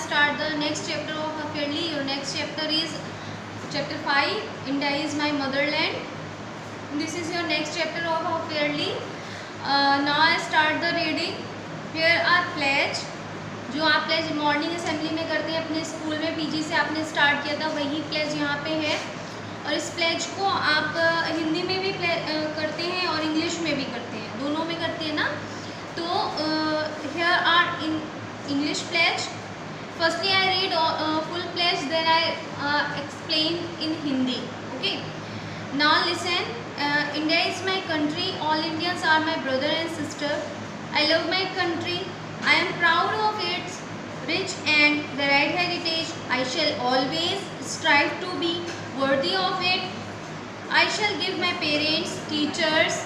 start the next chapter of Half Yearly. Your next chapter is chapter 5. India is my motherland. This is your next chapter of Half Yearly. Now I start the reading. Here are pledge. जो आप pledge morning assembly में करते हैं अपने school में, PG से आपने start किया था, वही प्लेज यहाँ पे है। और इस प्लेज को आप हिंदी में भी करते हैं और इंग्लिश में भी करते हैं, दोनों में करते हैं ना। तो here are in English pledge. Firstly I read full pledge, then I explain in Hindi. Okay, now listen. India is my country, all Indians are my brother and sister. I love my country, I am proud of its rich and varied heritage. I shall always strive to be worthy of it. I shall give my parents, teachers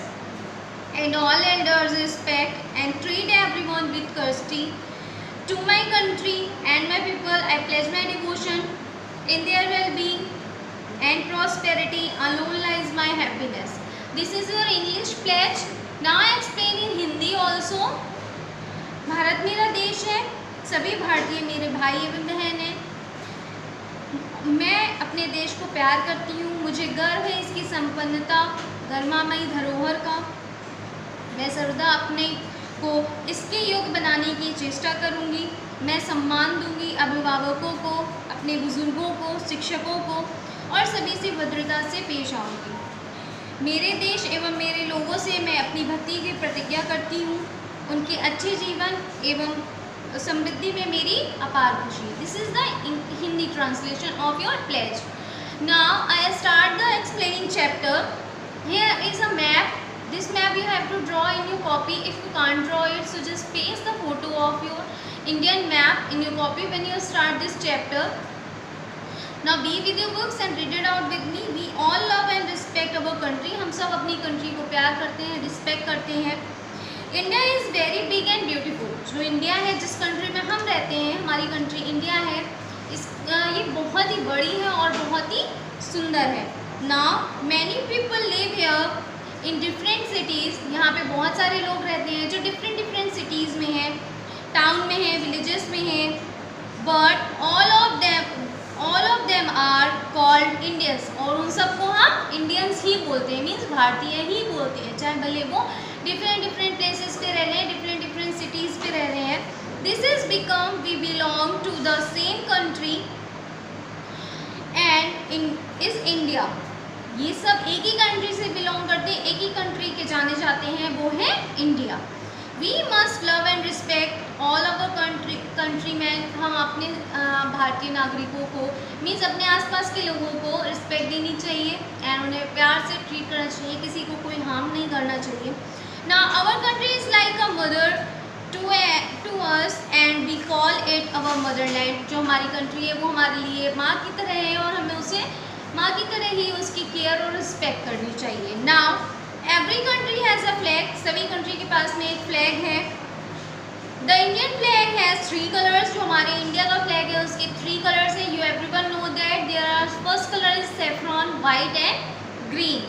and all elders respect and treat everyone with courtesy. To my country and my people I pledge my devotion. In their well-being and prosperity alone lies my happiness. This is your English pledge. Now I explain in Hindi also. Bharat मेरा देश है, सभी भारतीय मेरे भाई एवं बहन हैं। मैं अपने देश को प्यार करती हूँ, मुझे गर्व है इसकी संपन्नता, गरिमामयी धरोहर का। मैं सर्वदा अपने को इसके योग्य बनाने की चेष्टा करूँगी। मैं सम्मान दूँगी अभिभावकों को, अपने बुजुर्गों को, शिक्षकों को और सभी से भद्रता से पेश आऊँगी। मेरे देश एवं मेरे लोगों से मैं अपनी भक्ति की प्रतिज्ञा करती हूँ, उनके अच्छे जीवन एवं समृद्धि में मेरी अपार खुशी। This is the Hindi translation of your pledge. Now I start the explaining chapter. Here is a map. This map you have to draw in your copy. If you can't draw it, so just paste the photo of your Indian map in your copy when you start this chapter. Now be with your books and read it out with me. We all love and respect our country. हम सब अपनी country को प्यार करते हैं, respect करते हैं। India is very big and beautiful. जो इंडिया है, जिस कंट्री में हम रहते हैं, हमारी कंट्री इंडिया है, ये बहुत ही बड़ी है और बहुत ही सुंदर है। Now many people live here in different cities. यहाँ पे बहुत सारे लोग रहते हैं जो डिफरेंट सिटीज़ में हैं, टाउन में हैं, विलेजेस में हैं। But all of them are called Indians. और उन सबको हम इंडियंस ही बोलते हैं, मीन्स भारतीय ही बोलते हैं, चाहे भले वो डिफरेंट प्लेसेस पे रह रहे हैं, डिफरेंट सिटीज़ पे रह रहे हैं। This is become we belong to the same country and is India. ये सब एक ही कंट्री से बिलोंग करते हैं, एक ही कंट्री के जाने जाते हैं, वो है India. We must love and respect all our countryman. हम अपने भारतीय नागरिकों को, मीन्स अपने आसपास के लोगों को रिस्पेक्ट देनी चाहिए एंड उन्हें प्यार से ट्रीट करना चाहिए, किसी को कोई हार्म नहीं करना चाहिए। Now our country is like a mother to us and we call it our motherland. जो हमारी कंट्री है वो हमारे लिए माँ की तरह है और हमें उसे माँ की तरह ही उसकी केयर और रिस्पेक्ट करनी चाहिए। Now every country has a flag. सभी कंट्री के पास में एक फ्लैग है। The Indian flag has 3 colors. जो हमारे इंडिया का फ्लैग है उसके 3 colors है। You everyone know that there are first color is saffron, white and green.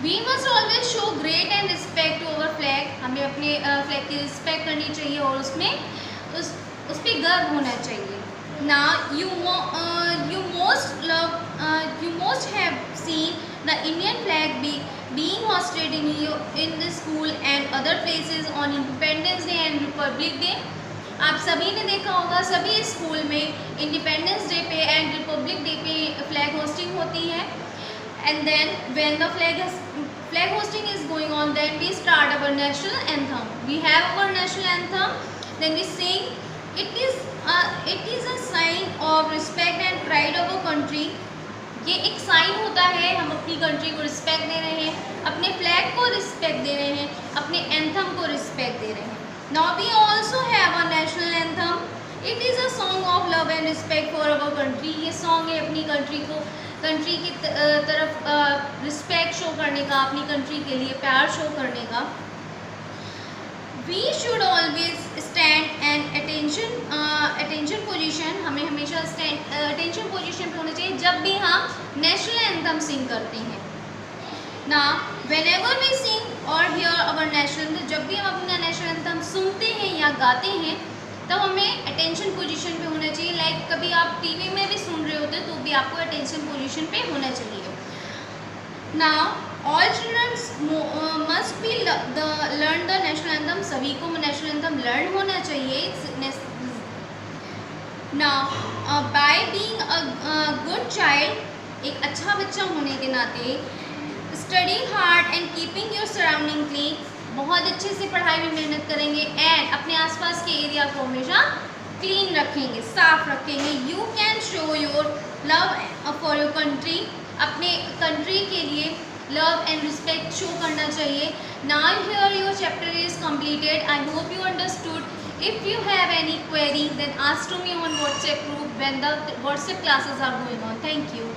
We must always show great and respect to our flag. हमें अपने flag की respect करनी चाहिए और उसमें उस पर गर्व होना चाहिए। Now you most have seen the Indian flag being hoisted in the school and other places on Independence Day and Republic Day. आप सभी ने देखा होगा, सभी स्कूल में इंडिपेंडेंस डे पे एंड रिपब्लिक डे पे फ्लैग होस्टिंग होती है। And then when the flag hosting is going on, then we start our national anthem. We have our national anthem, then we sing. It is a sign of respect and pride of our country. ये एक sign होता है, हम अपनी country को respect दे रहे हैं, अपने फ्लैग को रिस्पेक्ट दे रहे हैं, अपने एंथम को रिस्पेक्ट दे रहे हैं। Now we also have a national anthem. It is a song of love and respect for our country. ये सॉन्ग है अपनी कंट्री की तरफ रिस्पेक्ट शो करने का, अपनी कंट्री के लिए प्यार शो करने का। We should always stand and attention position. हमें हमेशा अटेंशन पोजिशन पे होना चाहिए जब भी हम नेशनल एंथम सिंग करते हैं। ना व्हेनेवर वी सिंग और हियर अवर नेशनल, जब भी हम अपना नेशनल एंथम सुनते हैं या गाते हैं, तब हमें अटेंशन पोजीशन पे होना चाहिए। लाइक कभी आप टीवी में भी सुन रहे होते तो भी आपको अटेंशन पोजीशन पे होना चाहिए। Now all children must be learn the national anthem, सभी को नेशनल एंथम लर्न होना चाहिए। Now by being a good child, एक अच्छा बच्चा होने के नाते, study hard and keeping your surrounding clean, बहुत अच्छे से पढ़ाई में मेहनत करेंगे एंड अपने आसपास के एरिया को हमेशा क्लीन रखेंगे, साफ रखेंगे। You can show your love for your country, अपने कंट्री के लिए लव एंड रिस्पेक्ट शो करना चाहिए। Now here your chapter is completed. I hope you understood. If you have any query, then ask to me on WhatsApp group when the WhatsApp classes are going on. Thank you.